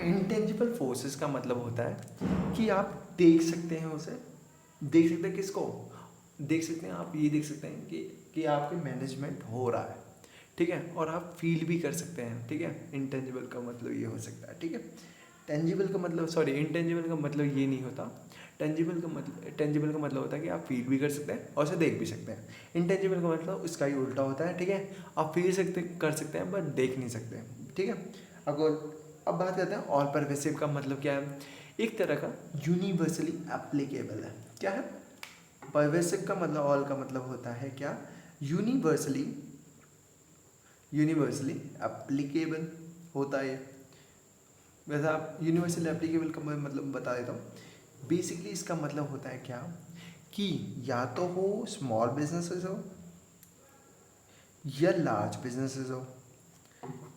Intangible forces का मतलब होता है कि आप देख सकते हैं उसे, देख सकते हैं किसको, देख सकते हैं आप, ये देख सकते हैं कि आपके मैनेजमेंट हो रहा है, ठीक है, और आप फील भी कर सकते हैं, ठीक है। इंटेंजिबल का मतलब ये हो सकता है, ठीक है। टेंजिबल का मतलब, सॉरी, इंटेंजिबल का मतलब ये नहीं होता। टेंजिबल का मतलब होता है कि आप फील भी कर सकते हैं और उसे देख भी सकते हैं। इंटेंजिबल का मतलब उसका ही उल्टा होता है, ठीक है। आप फील कर सकते हैं बट देख नहीं सकते, ठीक है। अब बात करते हैं ऑल परवेसिव का मतलब क्या है। एक तरह का यूनिवर्सली एप्लीकेबल है। क्या है? परवेसिव का मतलब, ऑल का मतलब होता है क्या, यूनिवर्सली एप्लीकेबल होता है। वैसे आप यूनिवर्सली एप्लीकेबल का मतलब बता देता हूँ। बेसिकली इसका मतलब होता है क्या, कि या तो हो स्मॉल बिजनेसेस हो या लार्ज बिजनेसेस हो,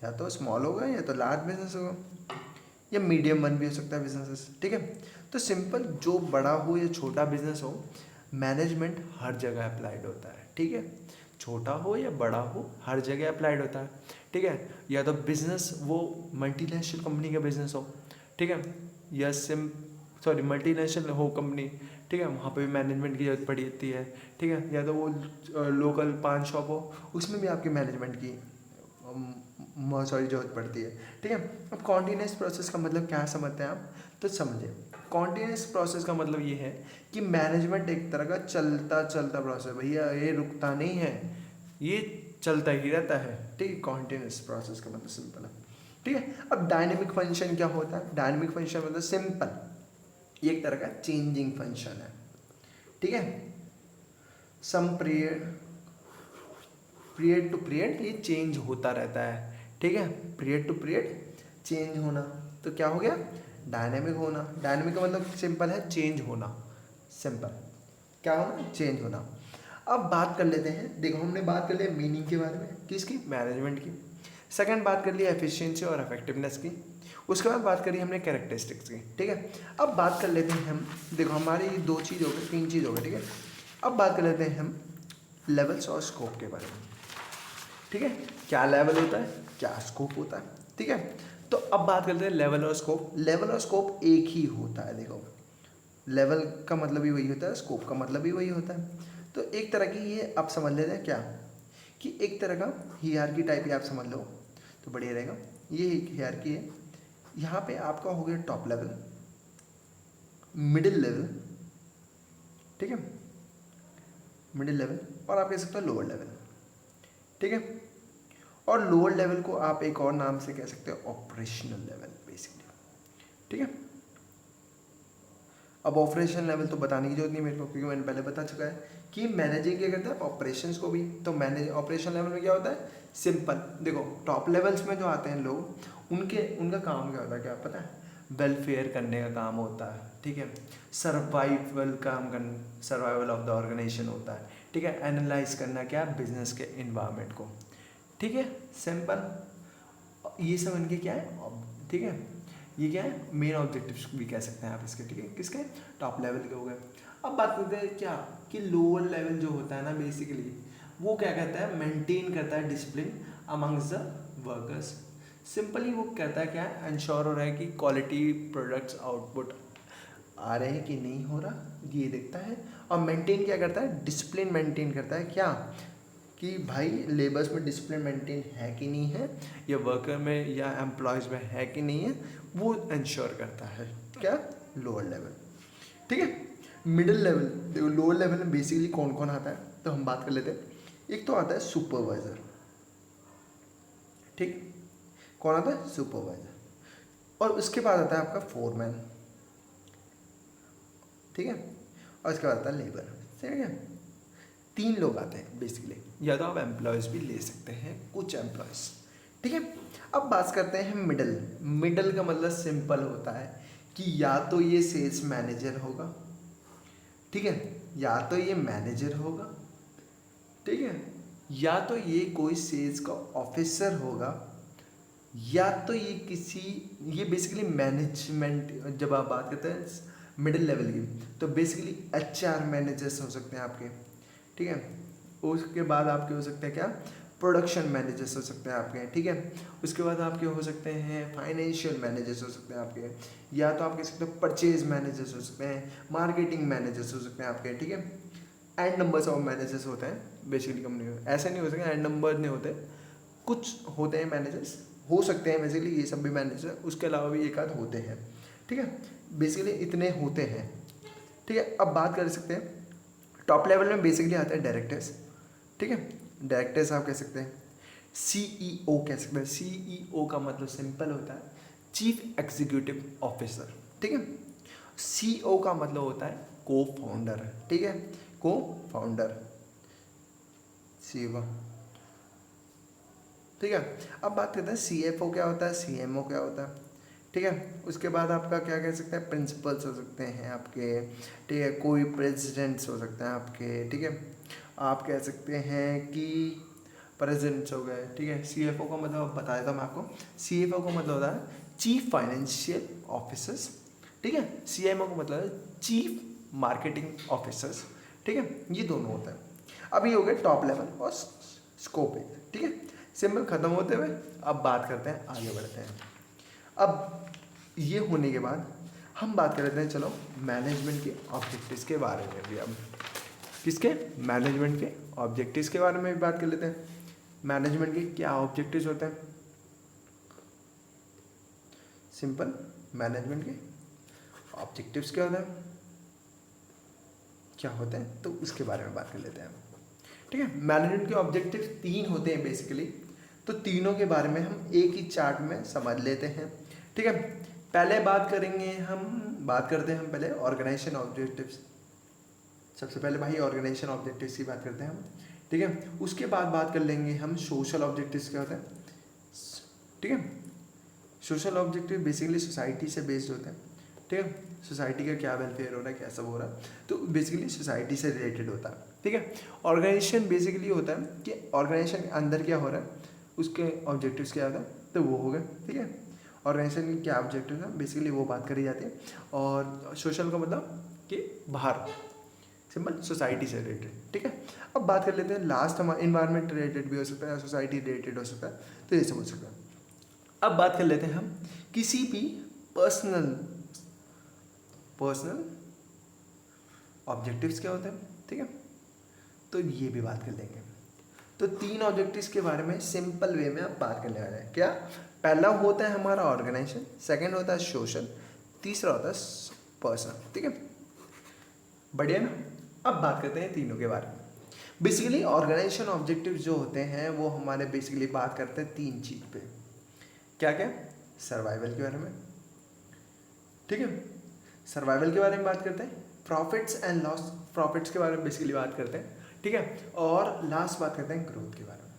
या तो स्मॉल होगा या तो लार्ज बिजनेस होगा, या मीडियम वन भी हो सकता है बिजनेसेस, ठीक है। तो सिंपल, जो बड़ा हो या छोटा बिजनेस हो, मैनेजमेंट हर जगह अप्लाइड होता है, ठीक है। छोटा हो या बड़ा हो, हर जगह अप्लाइड होता है, ठीक है। या तो बिजनेस वो मल्टीनेशनल कंपनी का बिजनेस हो, ठीक है, या मल्टीनेशनल हो कंपनी, ठीक है, वहाँ पे भी मैनेजमेंट की जरूरत पड़ी होती है, ठीक है। या तो वो लोकल पान शॉप हो, उसमें भी आपकी मैनेजमेंट की जरूरत पड़ती है, ठीक है। अब कॉन्टीन्यूस प्रोसेस का मतलब क्या समझते हैं आप, तो समझिए, कॉन्टीन्यूस प्रोसेस का मतलब ये है कि मैनेजमेंट एक तरह का चलता चलता प्रोसेस, भैया ये रुकता नहीं है, ये चलता ही रहता है, ठीक है। कॉन्टीन्यूस प्रोसेस का मतलब सिंपल है, ठीक है। अब डायनेमिक फंक्शन क्या होता है, डायनेमिक फंक्शन मतलब सिंपल, ये एक तरह का चेंजिंग फंक्शन है, ठीक है। सम पीरियड टू पीरियड ये चेंज होता रहता है, ठीक है। पीरियड टू पीरियड चेंज होना, तो क्या हो गया, डायनेमिक होना। डायनेमिक का मतलब सिंपल है, चेंज होना, सिंपल, क्या होना, चेंज होना। अब बात कर लेते हैं, देखो हमने बात कर लिया मीनिंग के बारे में, किसकी, मैनेजमेंट की। सेकंड बात कर लिया एफिशिएंसी और इफेक्टिवनेस की। उसके बाद बात करी हमने कैरेक्टरिस्टिक्स की, ठीक है। अब बात कर लेते हैं हम, देखो हमारी 2 चीज़ हो गई, 3 चीज़ हो गई, ठीक है। अब बात कर लेते हैं हम लेवल्स और स्कोप के बारे में, ठीक है। क्या लेवल होता है, क्या स्कोप होता है, ठीक है। तो अब बात करते हैं लेवल और स्कोप। लेवल और स्कोप एक ही होता है, देखो लेवल का मतलब भी वही होता है, स्कोप का मतलब भी वही होता है। तो एक तरह की ये आप समझ लेते हैं क्या, कि एक तरह का हियरार्की टाइप ही आप समझ लो तो बढ़िया रहेगा। ये एक हियरार्की है, यहाँ पे आपका हो गया टॉप लेवल, मिडिल लेवल, ठीक है, मिडिल लेवल, और आप कह सकते हो लोअर लेवल, ठीक है। और लोअर लेवल को आप एक और नाम से कह सकते हो ऑपरेशनल लेवल, बेसिकली, ठीक है। अब ऑपरेशनल लेवल तो बताने की जरूरत नहीं मेरे को, क्योंकि मैंने पहले बता चुका है कि मैनेजिंग क्या करता है, ऑपरेशंस को भी। तो मैनेज ऑपरेशन लेवल में क्या होता है, सिंपल, देखो टॉप लेवल्स में जो आते हैं लोग, उनका काम क्या होता है, क्या पता है, वेलफेयर करने का काम होता है, ठीक है। सर्वाइवल ऑफ द ऑर्गेनाइजेशन होता है, ठीक है। एनालाइज करना क्या, बिजनेस के इन्वायरमेंट को, ठीक है, सिंपल। ये सब इनके क्या है, ठीक है, ये क्या है, मेन ऑब्जेक्टिव्स भी कह सकते हैं आप इसके, ठीक है, किसके, टॉप लेवल के हो गए। अब बात करते हैं क्या, कि लोअर लेवल जो होता है ना, बेसिकली वो क्या कहता है, मेंटेन करता है discipline amongst the workers. Simply वो कहता है क्या है, इंश्योर हो रहा है कि क्वालिटी प्रोडक्ट्स आउटपुट आ रहे हैं कि नहीं हो रहा, ये देखता है। और मेंटेन क्या करता है, डिसिप्लिन मेंटेन करता है, क्या, कि भाई लेबर्स में डिसिप्लिन मेंटेन है कि नहीं है, या वर्कर में या एम्प्लॉयज़ में है कि नहीं है, वो इंश्योर करता है, क्या, लोअर लेवल, ठीक है। मिडिल लेवल, देखो लोअर लेवल में बेसिकली कौन कौन आता है, तो हम बात कर लेते हैं। एक तो आता है सुपरवाइजर, ठीक, कौन आता है, सुपरवाइजर। और उसके बाद आता है आपका फोरमैन, ठीक है, और उसके बाद आता है लेबर, ठीक है। 3 लोग आते हैं बेसिकली, या तो आप एम्प्लॉयज़ भी ले सकते हैं, कुछ एम्प्लॉयज़, ठीक है। अब बात करते हैं मिडल। मिडल का मतलब सिंपल होता है कि या तो ये सेल्स मैनेजर होगा, ठीक है, या तो ये मैनेजर होगा, ठीक है, या तो ये कोई सेल्स का ऑफिसर होगा, या तो ये बेसिकली मैनेजमेंट, जब आप बात करते हैं मिडिल लेवल की, तो बेसिकली एचआर मैनेजर्स हो सकते हैं आपके, ठीक है। उसके बाद आपके हो सकते हैं क्या, प्रोडक्शन मैनेजर्स हो सकते हैं आपके, ठीक है। उसके बाद आपके हो सकते हैं फाइनेंशियल मैनेजर्स हो सकते हैं आपके, या तो आप कह सकते हो परचेज मैनेजर्स हो सकते हैं, मार्केटिंग मैनेजर्स हो सकते हैं आपके, ठीक है। एंड नंबर्स ऑफ मैनेजर्स होते हैं बेसिकली कंपनी में, ऐसे नहीं हो सकते एंड नंबर नहीं होते, कुछ होते हैं मैनेजर्स, हो सकते हैं बेसिकली ये सब भी मैनेजर, उसके अलावा भी एक आध होते हैं, ठीक है। बेसिकली इतने होते हैं, ठीक है। अब बात कर सकते हैं टॉप लेवल में बेसिकली आते हैं डायरेक्टर्स, ठीक है। डायरेक्टर्स आप कह सकते हैं, सीईओ कह सकते हैं। सीईओ का मतलब सिंपल होता है चीफ एग्जीक्यूटिव ऑफिसर, ठीक है। सीईओ का मतलब होता है को फाउंडर, ठीक है, को फाउंडर, सीईओ, ठीक है। अब बात करते हैं सीएफओ क्या होता है, सीएमओ क्या होता है, ठीक है। उसके बाद आपका क्या कह सकते हैं, प्रिंसिपल्स हो सकते हैं आपके, ठीक है। कोई प्रेसिडेंट्स हो सकते हैं आपके, ठीक है। आप कह सकते हैं कि प्रेसिडेंट्स हो गए, ठीक है। सीएफओ का मतलब बता देता हूँ मैं आपको, सीएफओ का मतलब होता है चीफ फाइनेंशियल ऑफिसर्स, ठीक है। सीएमओ का मतलब है चीफ मार्केटिंग ऑफिसर्स, ठीक है। ये दोनों होते हैं। अब ये हो गए टॉप लेवल और स्कोप, ठीक है। सिंबल खत्म होते हुए अब बात करते हैं, आगे बढ़ते हैं। अब ये होने के बाद हम बात कर लेते हैं, चलो मैनेजमेंट के ऑब्जेक्टिव्स के बारे में भी। अब किसके, मैनेजमेंट के ऑब्जेक्टिव्स के बारे में भी बात कर लेते हैं। मैनेजमेंट के क्या ऑब्जेक्टिव्स होते हैं, सिंपल, मैनेजमेंट के ऑब्जेक्टिव्स क्या होते हैं, क्या होते हैं, तो उसके बारे में बात कर लेते हैं, ठीक है। मैनेजमेंट के ऑब्जेक्टिव्स 3 होते हैं बेसिकली, तो तीनों के बारे में हम एक ही चार्ट में समझ लेते हैं, ठीक है। पहले बात करेंगे हम, बात करते हैं हम पहले ऑर्गेनाइजेशन ऑब्जेक्टिव्स। सबसे पहले भाई ऑर्गेनाइजेशन ऑब्जेक्टिव्स की बात करते हैं हम, ठीक है। उसके बाद बात कर लेंगे हम सोशल ऑब्जेक्टिव्स क्या होते हैं, ठीक है। सोशल ऑब्जेक्टिव बेसिकली सोसाइटी से बेस्ड होते हैं, ठीक है। सोसाइटी का क्या वेलफेयर हो रहा है, क्या सब हो रहा है, तो बेसिकली सोसाइटी से रिलेटेड होता है, ठीक है। ऑर्गेनाइजेशन बेसिकली होता है कि ऑर्गेनाइजेशन के अंदर क्या हो रहा है, उसके ऑब्जेक्टिव्स क्या होता है, तो वो हो गए, ठीक है। ऑर्गेनाइजेशन के क्या ऑब्जेक्टिव है बेसिकली वो बात करी जाती है। और सोशल का मतलब कि बाहर, सिंपल सोसाइटी से रिलेटेड, ठीक है। अब बात कर लेते हैं लास्ट, हमारा इन्वायरमेंट रिलेटेड भी हो सकता है, सोसाइटी रिलेटेड हो सकता है, तो ये सब हो सकता है। अब बात कर लेते हैं हम किसी भी पर्सनल ऑब्जेक्टिव्स क्या होते हैं, ठीक है, तो ये भी बात कर लेंगे। तो 3 ऑब्जेक्टिव्स के बारे में सिंपल वे में आप बात करने वाले हैं। क्या, पहला होता है हमारा ऑर्गेनाइजेशन, सेकंड होता है सोशल, तीसरा होता है पर्सनल, ठीक है, बढ़िया ना। अब बात करते हैं तीनों के बारे में। बेसिकली ऑर्गेनाइजेशन ऑब्जेक्टिव्स जो होते हैं वो हमारे बेसिकली बात करते हैं 3 चीज़ पे, क्या क्या, सर्वाइवल के बारे में, ठीक है, सर्वाइवल के बारे में बात करते हैं, प्रॉफिट्स एंड लॉस, प्रॉफिट्स के बारे में बेसिकली बात करते हैं, ठीक है, और लास्ट बात करते हैं ग्रोथ के बारे में,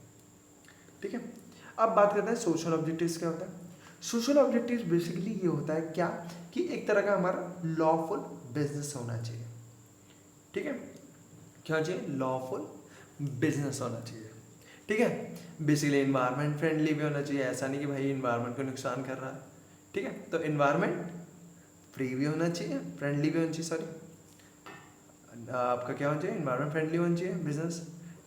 ठीक है। अब बात करते हैं सोशल ऑब्जेक्टिव्स क्या होता है। सोशल ऑब्जेक्टिव्स बेसिकली ये होता है क्या, कि एक तरह का हमारा लॉफुल बिजनेस होना चाहिए, ठीक है, क्या चाहिए, लॉफुल बिजनेस होना चाहिए, ठीक है। बेसिकली इन्वायरमेंट फ्रेंडली भी होना चाहिए, ऐसा नहीं कि भाई इन्वायरमेंट को नुकसान कर रहा है, ठीक है। तो इन्वायरमेंट फ्री भी होना चाहिए, फ्रेंडली भी होना चाहिए, सॉरी, आपका क्या होना चाहिए, इन्वायरमेंट फ्रेंडली होना चाहिए बिजनेस,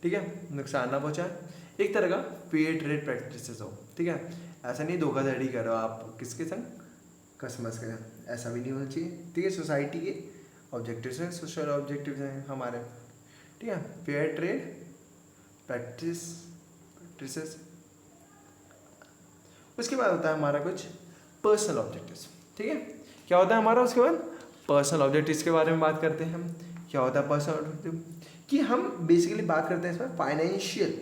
ठीक है, नुकसान ना पहुँचाए, एक तरह का फेयर ट्रेड प्रैक्टिसेस हो, ठीक है। ऐसा नहीं धोखाधड़ी करो आप किसके संग, कस्टमर्स के संग, ऐसा भी नहीं होना चाहिए, ठीक है। सोसाइटी के ऑब्जेक्टिव्स हैं, सोशल ऑब्जेक्टिव्स हैं हमारे, ठीक है, फेयर ट्रेड प्रैक्टिसेस। उसके बाद होता है हमारा कुछ पर्सनल ऑब्जेक्टिव्स, ठीक है। क्या होता है हमारा उसके बाद, पर्सनल ऑब्जेक्टिव्स के बारे में बात करते हैं हम। क्या होता है पर्सनल ऑब्जेक्टिव, कि हम बेसिकली बात करते हैं इसमें फाइनेंशियल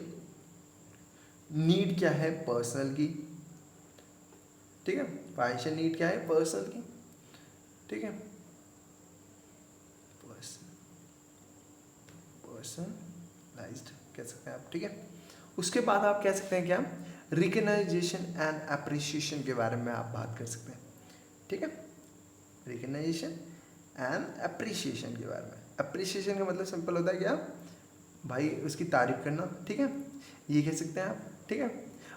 नीड क्या है पर्सनल की, ठीक है, फाइनेंशियल नीड क्या है पर्सनल की, ठीक है, पर्सनलाइज्ड कह सकते हैं आप, ठीक है। उसके बाद आप कह सकते हैं क्या, रिकग्नाइजेशन एंड अप्रिसिएशन के बारे में आप बात कर सकते हैं, ठीक है, रिकग्नाइजेशन एंड अप्रिसिएशन के बारे में। अप्रिसिएशन का मतलब सिंपल होता है क्या, भाई उसकी तारीफ करना, ठीक है, ये कह सकते हैं आप, ठीक है।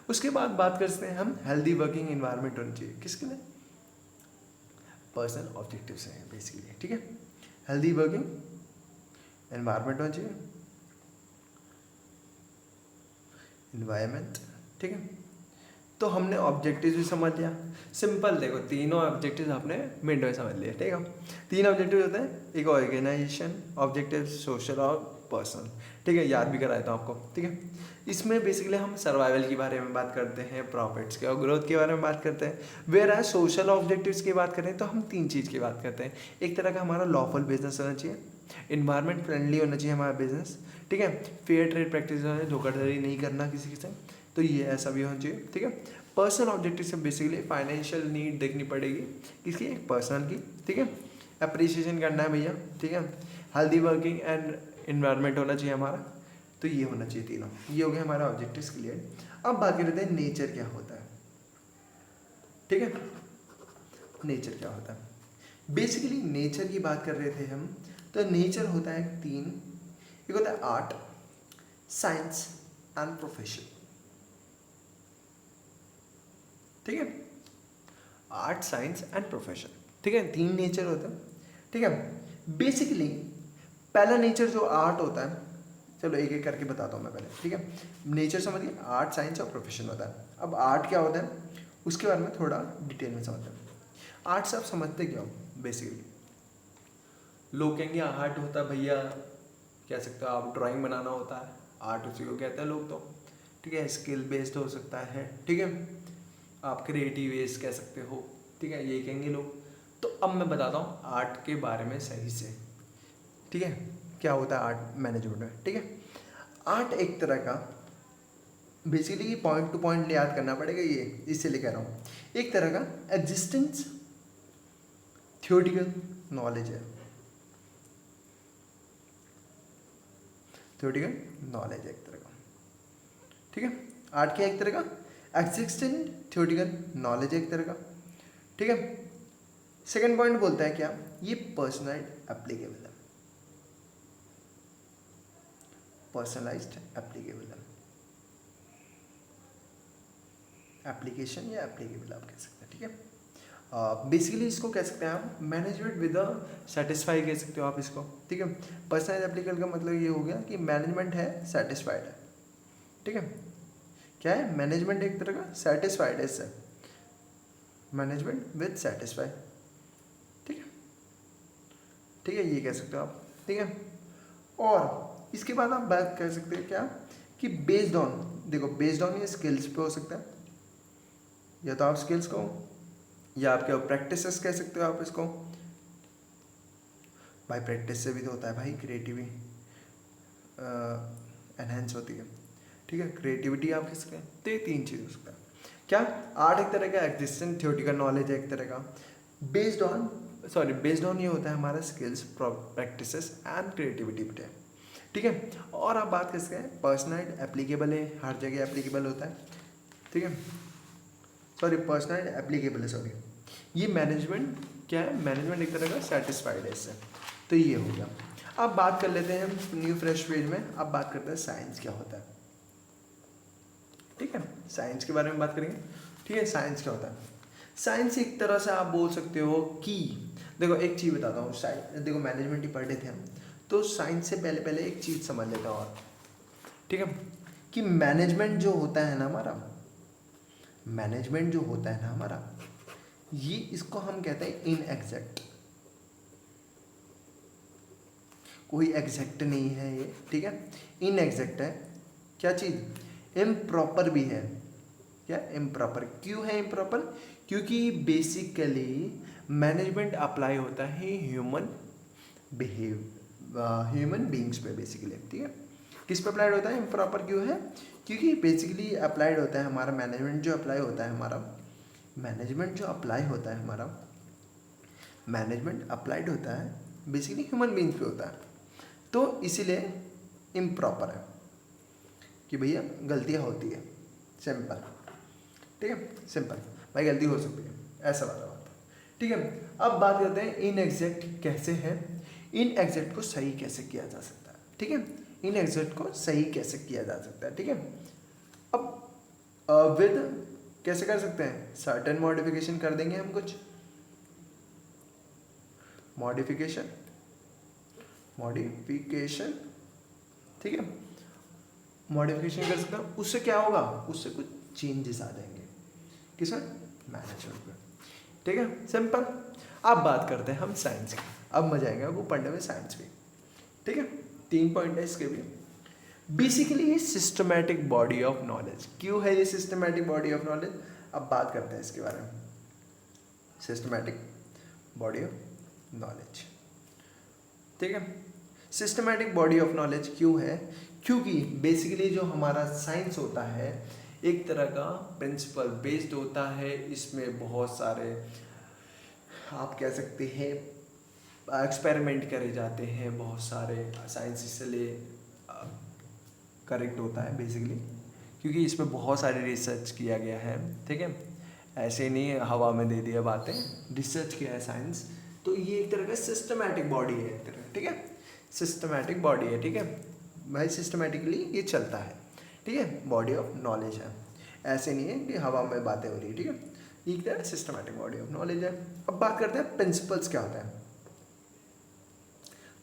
उसके बाद बात कर सकते हैं हम हेल्दी वर्किंग एनवायरनमेंट होनी चाहिए, किसके लिए, पर्सनल ऑब्जेक्टिव्स हैं बेसिकली, ठीक है। हेल्दी वर्किंग एनवायरनमेंट होना चाहिए, इन्वायरमेंट, ठीक है। तो हमने ऑब्जेक्टिव भी समझ लिया। सिंपल, देखो तीनों ऑब्जेक्टिव आपने मिनट में समझ लिए, ठीक है। तीन ऑब्जेक्टिव होते हैं, एक ऑर्गेनाइजेशन ऑब्जेक्टिव, सोशल और पर्सनल, ठीक है। याद भी कराया था आपको, ठीक है। इसमें बेसिकली हम सर्वाइवल के बारे में बात करते हैं, प्रॉफिट्स के और ग्रोथ के बारे में बात करते हैं। वेयर एज सोशल ऑब्जेक्टिव्स की बात करें तो हम तीन चीज़ की बात करते हैं। एक तरह का हमारा लॉफुल बिजनेस होना चाहिए, इन्वायरमेंट फ्रेंडली होना चाहिए हमारा बिजनेस, ठीक है। फेयर ट्रेड प्रैक्टिस होना चाहिए, धोखाधड़ी नहीं करना किसी के साथ, तो ये ऐसा भी होना चाहिए, ठीक है। पर्सनल ऑब्जेक्टिव से बेसिकली फाइनेंशियल नीड देखनी पड़ेगी किसकी, पर्सनल की, ठीक है। अप्रिसिएशन करना है भैया, ठीक है। हेल्दी वर्किंग एंड इन्वायरमेंट होना चाहिए हमारा, तो ये होना चाहिए तीनों। ये हो गया हमारा ऑब्जेक्टिव्स क्लियर। अब बात करते हैं नेचर क्या होता है, ठीक है। नेचर क्या होता है, बेसिकली नेचर की बात कर रहे थे हम, तो नेचर होता है तीन, एक होता है आर्ट, साइंस एंड प्रोफेशन, ठीक है। आर्ट, साइंस एंड प्रोफेशन, ठीक है, तीन नेचर होता है, ठीक है। बेसिकली पहला नेचर जो आर्ट होता है, चलो एक एक करके बताता हूँ मैं पहले, ठीक है। नेचर समझिए, आर्ट, साइंस और प्रोफेशन होता है। अब आर्ट क्या होता है उसके बारे में थोड़ा डिटेल में समझते हैं। आर्ट से आप समझते क्या हो, बेसिकली लोग कहेंगे आर्ट होता है भैया, कह सकते हो आप ड्राइंग बनाना होता है, आर्ट उसी को कहते हैं लोग, तो ठीक है। स्किल बेस्ड हो सकता है, ठीक है, आप क्रिएटिव वेज कह सकते हो, ठीक है, ये कहेंगे लोग। तो अब मैं बताता हूँ आर्ट के बारे में सही से, ठीक है, क्या होता है आर्ट मैनेजमेंट में, ठीक है। आर्ट एक तरह का, बेसिकली पॉइंट टू पॉइंट याद करना पड़ेगा, ये इससे लेकर रहा हूँ, एक तरह का एग्जिस्टेंस थियोरिटिकल नॉलेज है, थियोरिटिकल नॉलेज है एक तरह का, ठीक है। आर्ट क्या एक तरह का एग्जिस्टेंट थियोरिटिकल नॉलेज है एक तरह का, ठीक है। सेकंड पॉइंट बोलता है क्या, ये पर्सनलाइज्ड एप्लीकेबल है, पर्सनलाइज्ड एप्लीकेबल है, एप्लीकेशन या एप्लीकेबल आप कह सकते हैं, ठीक है। बेसिकली इसको कह सकते हैं आप मैनेजमेंट विद अ सेटिस्फाई कह सकते हो आप इसको, ठीक है। पर्सनलाइज्ड एप्लीकेबल का मतलब ये हो गया कि मैनेजमेंट है, सेटिस्फाइड है, ठीक है। क्या है, मैनेजमेंट एक तरह का सेटिस्फाइड है इससे, मैनेजमेंट विद सेटिस्फाई, ठीक है, ठीक है, ये कह सकते हो आप, ठीक है। और इसके बाद आप बात कर सकते हैं क्या, कि बेस्ड ऑन, देखो बेस्ड ऑन ये स्किल्स पे हो सकता है, या तो आप स्किल्स को, या आपके प्रैक्टिसेस कह सकते हो आप इसको, भाई प्रैक्टिस से भी तो होता है भाई क्रिएटिविटी एनहेंस होती है, ठीक है, क्रिएटिविटी आप कह सकते हैं। तो ये तीन चीज़ हो सकता है। क्या, आर्ट एक तरह का एग्जिस्टेंट थियोरिटिकल नॉलेज है एक तरह का, based on, sorry based on ये होता है हमारा स्किल्स, प्रैक्टिसेस एंड क्रिएटिविटी पे, ठीक है। और आप बात कर सकते हैं पर्सनल एप्लीकेबल है, हर जगह एप्लीकेबल होता है, ठीक है, सॉरी पर्सनल एप्लीकेबल है, सॉरी, ये मैनेजमेंट क्या है, मैनेजमेंट एक तरह का सेटिस्फाइड है इससे, तो ये हो गया। अब बात कर लेते हैं हम न्यू फ्रेश पेज में, अब बात करते हैं साइंस क्या होता है, ठीक है, साइंस के बारे में बात करेंगे, ठीक है। साइंस क्या होता है, साइंस एक तरह से आप बोल सकते हो कि, देखो एक चीज़ बताता हूँ, साइंस देखो मैनेजमेंट ही पढ़े थे हम, तो साइंस से पहले पहले एक चीज़ समझ लेता हूँ और, ठीक है, कि मैनेजमेंट जो होता है ना हमारा, मैनेजमेंट जो होता है ना हमारा, ये इसको हम कहते हैं इनएग्जैक्ट, कोई एग्जैक्ट नहीं है ये, ठीक है, इनएग्जैक्ट है। क्या चीज़, इम्प्रॉपर भी है, क्या इम्प्रॉपर, क्यों है इम्प्रॉपर, क्योंकि बेसिकली मैनेजमेंट अप्लाई होता है ह्यूमन ह्यूमन बींग्स पे बेसिकली, ठीक है। किस पे अप्लाइड होता है, इम्प्रॉपर क्यों है, क्योंकि बेसिकली अप्लाइड होता है हमारा मैनेजमेंट जो अप्लाई होता है हमारा, मैनेजमेंट जो अप्लाई होता है हमारा, मैनेजमेंट अप्लाइड होता है बेसिकली ह्यूमन बींग्स पे होता है, तो इसीलिए इम्प्रॉपर है, कि भैया गलतियाँ होती है, सिंपल, ठीक है, सिंपल, भाई गलती हो सकती है, ऐसा वाला बात है, ठीक है। अब बात करते हैं इनएग्जैक्ट कैसे है, इनएग्जैक्ट को सही कैसे किया जा सकता है, ठीक है, इनएग्जैक्ट को सही कैसे किया जा सकता है, ठीक है। अब विद कैसे कर सकते हैं, सर्टेन मॉडिफिकेशन कर देंगे हम, कुछ मॉडिफिकेशन, ठीक है, मॉडिफिकेशन कर सकता हूँ, उससे क्या होगा, उससे कुछ चेंजेस आ जाएंगे किसमें, मैनेजमेंट में। ठीक है, सिंपल। अब बात करते हैं हम साइंस की, अब मजा आएगा आपको पढ़ने में साइंस भी। ठीक है, 3 पॉइंट है इसके भी। बेसिकली ये सिस्टमैटिक बॉडी ऑफ नॉलेज। क्यों है ये सिस्टमैटिक बॉडी ऑफ नॉलेज, अब बात करते हैं इसके बारे में। सिस्टमैटिक बॉडी ऑफ नॉलेज, ठीक है। सिस्टमैटिक बॉडी ऑफ नॉलेज क्यों है, क्योंकि बेसिकली जो हमारा साइंस होता है एक तरह का प्रिंसिपल बेस्ड होता है। इसमें बहुत सारे आप कह सकते हैं एक्सपेरिमेंट करे जाते हैं, बहुत सारे साइंस इसलिए करेक्ट होता है बेसिकली क्योंकि इसमें बहुत सारे रिसर्च किया गया है। ठीक है, ऐसे नहीं हवा में दे दिया बातें, रिसर्च किया है साइंस। तो ये एक तरह का सिस्टमैटिक बॉडी है एक तरह, ठीक है, सिस्टमैटिक बॉडी है। ठीक है भाई, सिस्टमैटिकली ये चलता है। ठीक है, बॉडी ऑफ नॉलेज है, ऐसे नहीं है कि हवा में बातें हो रही है। ठीक है, ये एक तरह सिस्टमैटिक बॉडी ऑफ नॉलेज है। अब बात करते हैं प्रिंसिपल्स क्या होता है।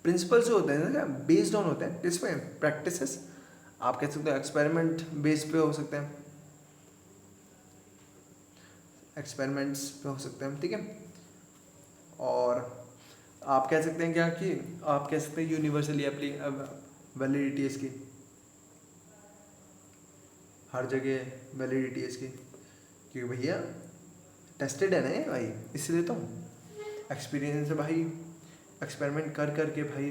प्रिंसिपल्स जो होते हैं ना बेस्ड ऑन होते हैं किसमें, प्रैक्टिसेस। आप कह सकते हो एक्सपेरिमेंट बेस पे हो सकते हैं, एक्सपेरिमेंट्स पे हो सकते हैं। ठीक है, और आप कह सकते हैं क्या कि आप कह सकते हैं यूनिवर्सली वैलिडिटी है इसकी, हर जगह वैलिडिटी है इसकी, क्योंकि भैया टेस्टेड है ना ये भाई, इसलिए तो एक्सपीरियंस है भाई, एक्सपेरिमेंट कर करके भाई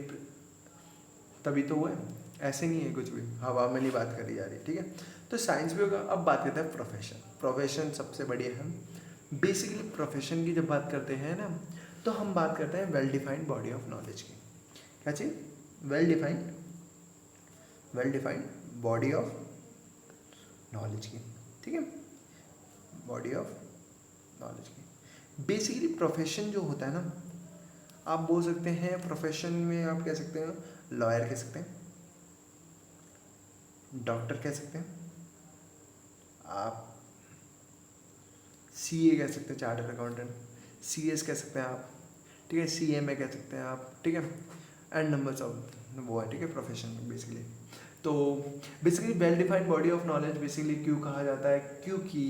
तभी तो हुआ है, ऐसे नहीं है कुछ भी हवा में नहीं बात करी जा रही। ठीक है, तो साइंस भी होगा। अब बात करते हैं प्रोफेशन। प्रोफेशन सबसे बढ़िया है। बेसिकली प्रोफेशन की जब बात करते हैं ना, तो हम बात करते हैं well defined body of knowledge की। क्या चीज़, well defined body of knowledge की। ठीक है, बॉडी ऑफ नॉलेज की। बेसिकली प्रोफेशन जो होता है ना, आप बोल सकते हैं प्रोफेशन में आप कह सकते हैं लॉयर कह सकते हैं, डॉक्टर कह सकते हैं, आप सीए कह सकते हैं, चार्टर्ड अकाउंटेंट, सीएस कह सकते हैं आप। ठीक है, सीएमए कह सकते हैं आप। ठीक है, एंड नंबर्स ऑफ वो है। ठीक है, प्रोफेशन बेसिकली। तो basically well defined body of knowledge basically क्यों कहा जाता है, क्योंकि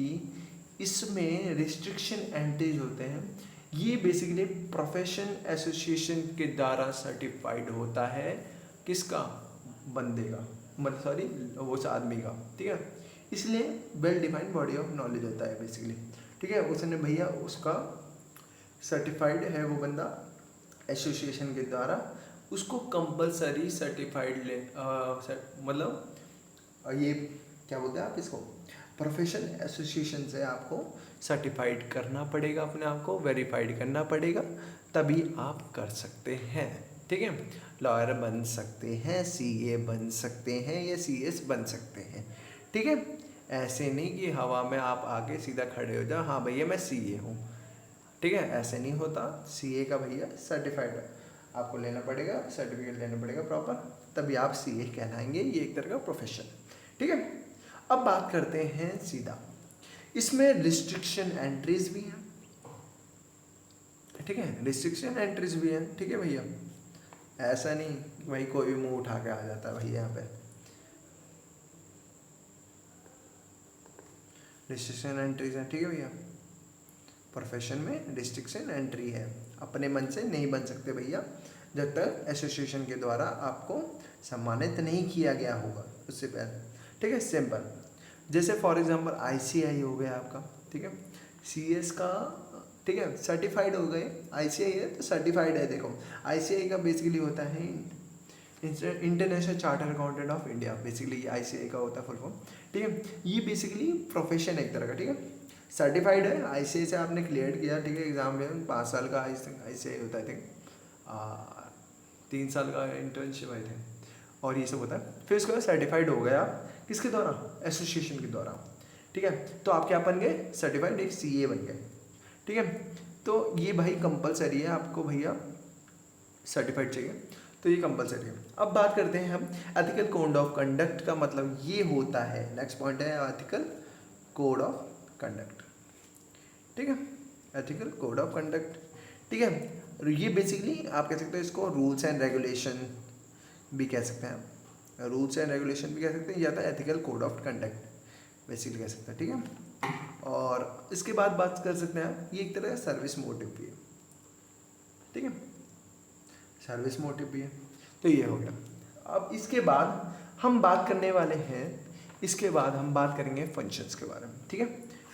इसमें रिस्ट्रिक्शन एंट्रीज होते हैं। ये बेसिकली प्रोफेशन एसोसिएशन के द्वारा सर्टिफाइड होता है, किसका, बंदे का, मतलब सॉरी वो आदमी का। ठीक है, इसलिए well defined body of knowledge होता है बेसिकली। ठीक है, उसने भैया उसका सर्टिफाइड है वो बंदा एसोसिएशन के द्वारा, उसको कंपलसरी सर्टिफाइड मतलब ये क्या बोलते हैं आप इसको, प्रोफेशन एसोसिएशन से आपको सर्टिफाइड करना पड़ेगा, अपने आप को वेरीफाइड करना पड़ेगा, तभी आप कर सकते हैं। ठीक है, लॉयर बन सकते हैं, सीए बन सकते हैं या सीएस बन सकते हैं। ठीक है, ऐसे नहीं कि हवा में आप आके सीधा खड़े हो जाओ, हाँ भैया मैं सीए हूँ। ठीक है, ऐसे नहीं होता। सीए का भैया सर्टिफाइड आपको लेना पड़ेगा, सर्टिफिकेट लेना पड़ेगा प्रॉपर, तभी आप सीए कहलाएंगे। ये एक तरह का प्रोफेशन। ठीक है, अब बात करते हैं सीधा, इसमें रिस्ट्रिक्शन एंट्रीज भी हैं। ठीक है, रिस्ट्रिक्शन एंट्रीज भी हैं। ठीक है भैया, ऐसा नहीं भाई कोई भी मुंह उठा के आ जाता है भैया, यहाँ पे रिस्ट्रिक्शन एंट्रीज हैं। ठीक है भैया, प्रोफेशन में रिस्ट्रिक्शन एंट्री है, अपने मन से नहीं बन सकते भैया, जब तक एसोसिएशन के द्वारा आपको सम्मानित नहीं किया गया होगा उससे पहले। ठीक है, सिंपल। जैसे फॉर एग्जांपल आईसीआई हो गया आपका। ठीक है, सीएस का, ठीक है, सर्टिफाइड हो गए, आईसीआई है तो सर्टिफाइड है। देखो आईसीआई का बेसिकली होता है international charter accountant of India, basically ICI का होता है फुल फॉर्म। ठीक है, ये बेसिकली प्रोफेशन है एक तरह का। ठीक है, सर्टिफाइड है, आईसीआई से आपने क्लियर किया। ठीक है, एग्जाम में 5 साल का आईसीआई होता है, थिंक 3 साल का इंटर्नशिप आई थे, और ये सब होता है। फिर उसके बाद सर्टिफाइड हो गया किसके द्वारा, एसोसिएशन के द्वारा। ठीक है, तो आप क्या बन गए, सर्टिफाइड एक सीए बन गए। ठीक है, तो ये भाई कंपलसरी है, आपको भैया सर्टिफाइड चाहिए, तो ये कंपलसरी है। अब बात करते हैं हम एथिकल कोड ऑफ कंडक्ट का, मतलब ये होता है, नेक्स्ट पॉइंट है एथिकल कोड ऑफ कंडक्ट। ठीक है, एथिकल कोड ऑफ कंडक्ट। ठीक है, ये बेसिकली आप कह सकते हो इसको रूल्स एंड रेगुलेशन भी कह सकते हैं, रूल्स एंड रेगुलेशन भी कह सकते हैं, या तो ethical code of conduct basically कह सकते हैं, ठीक है। और इसके बाद बात कर सकते हैं, ये एक तरह का सर्विस मोटिव भी है, ठीक है, सर्विस मोटिव भी है। तो ये हो गया। अब इसके बाद हम बात करने वाले हैं, इसके बाद हम बात करेंगे फंक्शंस के बारे में, ठीक है।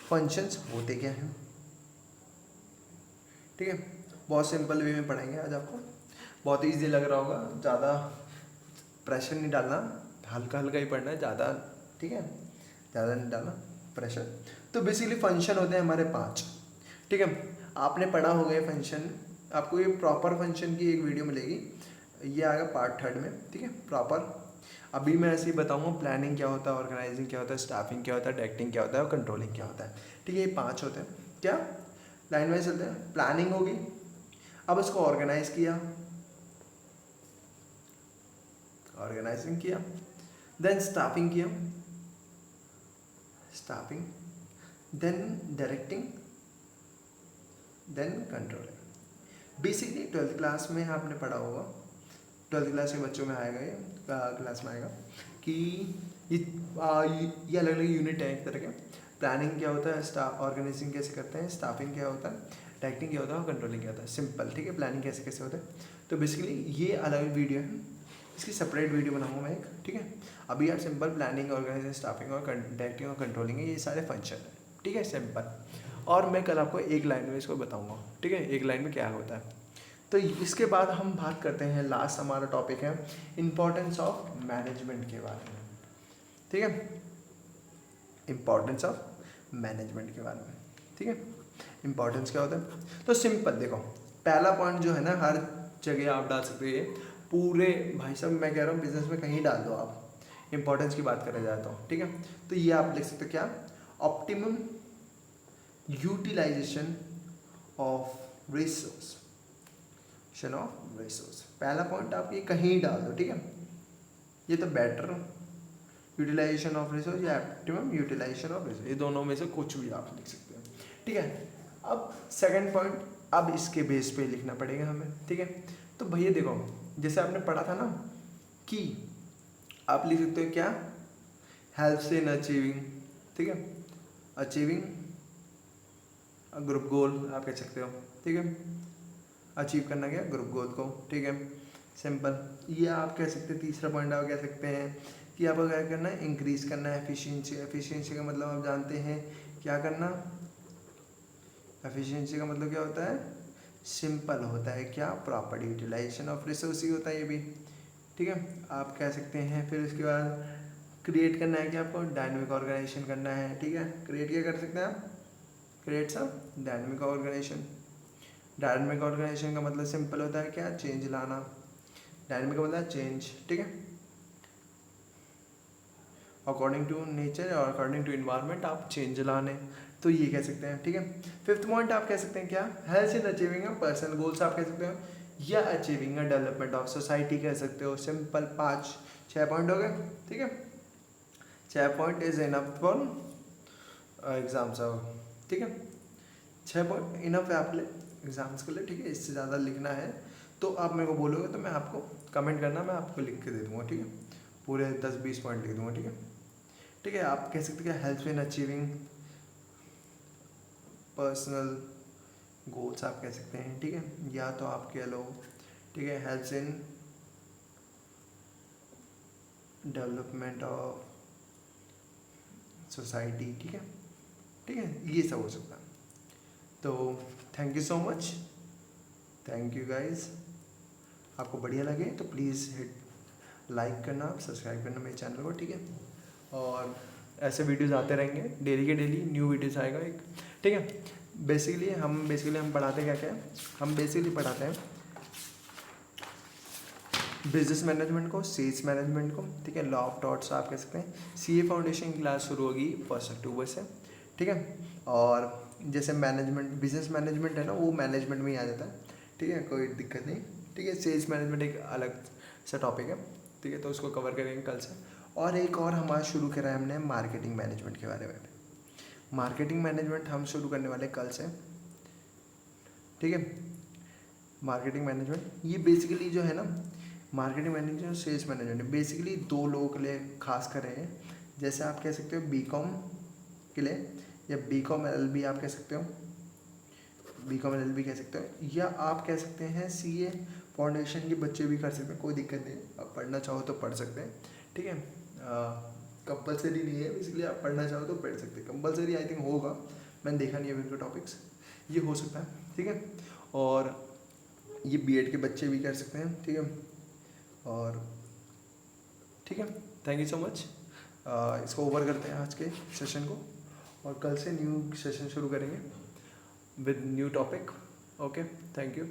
फंक्शंस होते क्या हैं, ठीक है, बहुत सिंपल वे में पढ़ाएंगे आज आपको, बहुत ईजी लग रहा होगा, ज़्यादा प्रेशर नहीं डालना, हल्का हल्का ही पढ़ना है, ज़्यादा, ठीक है, ज़्यादा नहीं डालना प्रेशर। तो बेसिकली फंक्शन होते हैं हमारे 5, ठीक है। आपने पढ़ा होगा ये फंक्शन, आपको ये प्रॉपर फंक्शन की एक वीडियो मिलेगी, ये आएगा पार्ट 3 में, ठीक है, प्रॉपर। अभी मैं ऐसे ही बताऊँगा प्लानिंग क्या होता है, ऑर्गेनाइजिंग क्या होता है, स्टाफिंग क्या होता है, डायरेक्टिंग क्या होता है और कंट्रोलिंग क्या होता है, ठीक है। ये 5 होते हैं, क्या लाइन वाइज चलते हैं। प्लानिंग होगी, अब इसको ऑर्गेनाइज किया, ऑर्गेनाइजिंग किया, देन स्टाफिंग किया, staffing, then directing, then controlling. Basically 12th class में आपने पढ़ा होगा, 12th क्लास के बच्चों में आएगा, ये क्लास में आएगा कि ये अलग अलग यूनिट है एक तरह के। प्लानिंग क्या होता है, स्टाफ ऑर्गेनाइजिंग कैसे करते हैं, स्टाफिंग क्या होता है, डायरेक्टिंग क्या होता है और कंट्रोलिंग क्या होता है, सिंपल, ठीक है। प्लानिंग कैसे कैसे होता है, तो बेसिकली ये अलग वीडियो है, इसकी सेपरेट वीडियो बनाऊंगा मैं एक, ठीक है। अभी यार सिंपल प्लानिंग, ऑर्गेनाइजिंग, स्टाफिंग और डायरेक्टिंग और कंट्रोलिंग है, ये सारे फंक्शन है, ठीक है, सिंपल। और मैं कल आपको एक लाइन में इसको बताऊंगा, ठीक है, एक लाइन में क्या होता है। तो इसके बाद हम बात करते हैं, लास्ट हमारा टॉपिक है इम्पोर्टेंस ऑफ मैनेजमेंट के बारे में, ठीक है, इम्पोर्टेंस ऑफ मैनेजमेंट के बारे में, ठीक है। इम्पोर्टेंस क्या होता है, तो सिंपल देखो, पहला पॉइंट जो है ना, हर जगह आप डाल सकते हो, पूरे भाई साहब मैं कह रहा हूँ बिजनेस में कहीं डाल दो आप, इम्पोर्टेंस की बात करें जाता हूँ, ठीक है। तो ये आप लिख सकते हो क्या, optimum utilisation of resource, of resource, पहला पॉइंट आप ये कहीं डाल दो, ठीक है। ये तो बेटर यूटिलाइजेशन ऑफ रिसोर्स या ऑप्टिमम यूटिलाइजेशन ऑफ रिसोर्स, ये दोनों में से कुछ भी आप लिख सकते हो, ठीक है। अब सेकंड पॉइंट, अब इसके बेस पे लिखना पड़ेगा हमें, ठीक है। तो भैया देखो, जैसे आपने पढ़ा था ना कि आप लिख सकते हो क्या, हेल्प्स इन अचीविंग, ठीक है, अचीविंग ग्रुप गोल आप कह सकते हो, ठीक है, अचीव करना क्या, ग्रुप गोल को, ठीक है, सिंपल। ये आप कह सकते हैं, तीसरा पॉइंट आप कह सकते हैं कि आपको क्या करना है, इंक्रीज करना है एफिशिएंसी। एफिशिएंसी का मतलब आप जानते हैं क्या करना, एफिशिएंसी का मतलब क्या होता है, सिंपल होता है क्या, प्रॉपर यूटिलाइजेशन ऑफ रिसोर्स ही होता है ये भी, ठीक है, आप कह सकते हैं। फिर उसके बाद क्रिएट करना है कि आपको डायनेमिक ऑर्गेनाइजेशन करना है, ठीक है, क्रिएट क्या कर सकते हैं आप, क्रिएट सब डायनेमिक ऑर्गेनाइजेशन। डायनेमिक ऑर्गेनाइजेशन का मतलब सिंपल होता है क्या, चेंज लाना, डायनेमिक का मतलब चेंज, ठीक है, अकॉर्डिंग टू नेचर और अकॉर्डिंग टू इन्वायरमेंट आप चेंज लाने, तो ये कह सकते हैं, ठीक है। फिफ्थ पॉइंट आप कह सकते हैं क्या, health in achieving personal goals आप कह सकते हो, या अचीविंग डेवलपमेंट ऑफ सोसाइटी कह सकते हो, सिंपल 5-6 पॉइंट हो गए, ठीक है। 6 point is enough for exams, ठीक है, 6 पॉइंट इनफ है आपके लिए एग्जाम्स के लिए, ठीक है। इससे ज़्यादा लिखना है तो आप मेरे को बोलोगे तो मैं आपको कमेंट करना, मैं आपको लिख के दे दूँगा, ठीक है, पूरे 10-20 पॉइंट लिख दूँगा, ठीक है, ठीक है। आप कह सकते हैं help in achieving personal goals आप कह सकते हैं, ठीक है, या तो आप कह लो, ठीक है, help in development of society, ठीक है, ठीक है, ये सब हो सकता है। तो thank you so much, thank you guys. आपको बढ़िया लगे तो प्लीज़ हिट लाइक करना, सब्सक्राइब करना मेरे चैनल को, ठीक है। और ऐसे वीडियोस आते रहेंगे, डेली के डेली न्यू वीडियोस आएगा एक, ठीक है। बेसिकली हम पढ़ाते क्या क्या है, हम बेसिकली पढ़ाते हैं बिजनेस मैनेजमेंट को, सेल्स मैनेजमेंट को, ठीक है, लॉ ऑफ डॉट्स आप कह सकते हैं। सीए फाउंडेशन क्लास शुरू होगी 1 अक्टूबर से, ठीक है। और जैसे मैनेजमेंट, बिजनेस मैनेजमेंट है ना, वो मैनेजमेंट में ही आ जाता है, ठीक है, कोई दिक्कत नहीं, ठीक है। सेल्स मैनेजमेंट एक अलग सा टॉपिक है, ठीक है, तो उसको कवर करेंगे कल से। और एक और हमारा शुरू करा है हमने मार्केटिंग मैनेजमेंट के बारे में, मार्केटिंग मैनेजमेंट हम शुरू करने वाले कल से, ठीक है। मार्केटिंग मैनेजमेंट ये बेसिकली जो है ना, मार्केटिंग मैनेजमेंट और सेल्स मैनेजमेंट बेसिकली दो लोगों के लिए खास कर रहे हैं। जैसे आप कह सकते हो बीकॉम के लिए, या बीकॉम एलएलबी आप कह सकते हो, बीकॉम एलएलबी कह सकते हो, या आप कह सकते हैं सीए फाउंडेशन के बच्चे भी कर सकते हैं, कोई दिक्कत नहीं है, आप पढ़ना चाहो तो पढ़ सकते हैं। ठीक है, कंपलसरी नहीं है, इसलिए आप पढ़ना चाहो तो पढ़ सकते हैं। कंपलसरी आई थिंक होगा, मैंने देखा नहीं है अभी उनके टॉपिक्स, ये हो सकता है। ठीक है, और ये बीएड के बच्चे भी कर सकते हैं। ठीक है, और ठीक है, थैंक यू सो मच। इसको ओवर करते हैं आज के सेशन को, और कल से न्यू सेशन शुरू करेंगे with new topic. Okay, thank you.